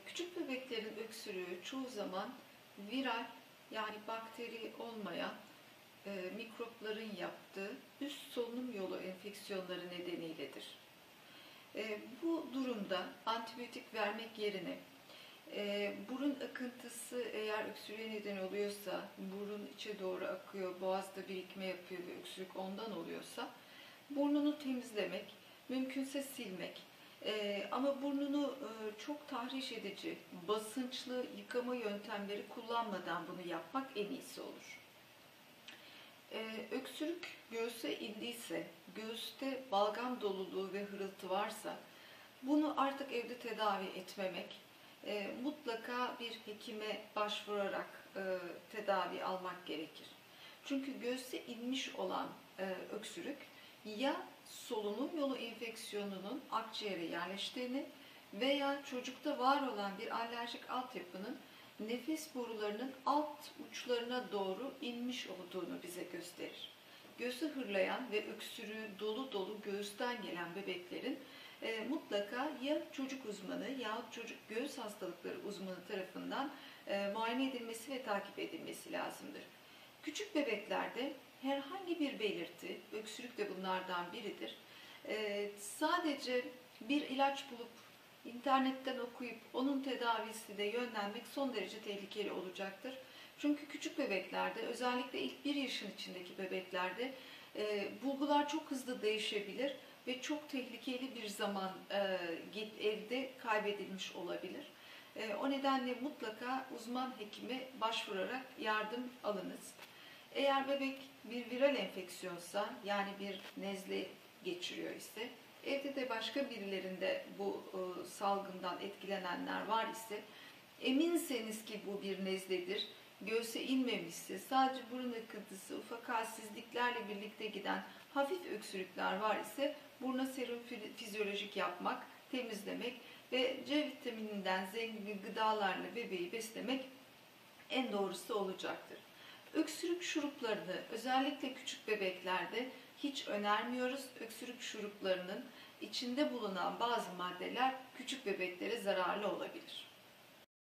Küçük bebeklerin öksürüğü çoğu zaman viral yani bakteri olmayan mikropların yaptığı üst solunum yolu enfeksiyonları nedeniyledir. Bu durumda antibiyotik vermek yerine burun akıntısı eğer öksürüğe neden oluyorsa, burun içe doğru akıyor, boğazda birikme yapıyor ve öksürük ondan oluyorsa burnunu temizlemek, mümkünse silmek. Ama burnunu çok tahriş edici, basınçlı yıkama yöntemleri kullanmadan bunu yapmak en iyisi olur. Öksürük göğüse indiyse, göğüste balgam doluluğu ve hırıltı varsa bunu artık evde tedavi etmemek, mutlaka bir hekime başvurarak tedavi almak gerekir. Çünkü göğüse inmiş olan öksürük ya solunum yolu enfeksiyonunun akciğere yerleştiğini veya çocukta var olan bir alerjik altyapının nefes borularının alt uçlarına doğru inmiş olduğunu bize gösterir. Göğsü hırlayan ve öksürüğü dolu dolu göğüsten gelen bebeklerin mutlaka ya çocuk uzmanı yahut çocuk göğüs hastalıkları uzmanı tarafından muayene edilmesi ve takip edilmesi lazımdır. Küçük bebeklerde herhangi bir belirti, öksürük de bunlardan biridir. Sadece bir ilaç bulup internetten okuyup onun tedavisine yönlenmek son derece tehlikeli olacaktır. Çünkü küçük bebeklerde, özellikle ilk 1 yaşın içindeki bebeklerde bulgular çok hızlı değişebilir ve çok tehlikeli bir zaman evde kaybedilmiş olabilir. O nedenle mutlaka uzman hekime başvurarak yardım alınız. Eğer bebek bir viral enfeksiyonsa, yani bir nezle geçiriyor ise, evde de başka birilerinde bu salgından etkilenenler var ise, eminseniz ki bu bir nezledir, göğse inmemişse, sadece burun akıntısı, ufak halsizliklerle birlikte giden hafif öksürükler var ise, buruna serum fizyolojik yapmak, temizlemek ve C vitamininden zengin gıdalarla bebeği beslemek en doğrusu olacaktır. Öksürük şuruplarını özellikle küçük bebeklerde hiç önermiyoruz. Öksürük şuruplarının içinde bulunan bazı maddeler küçük bebeklere zararlı olabilir.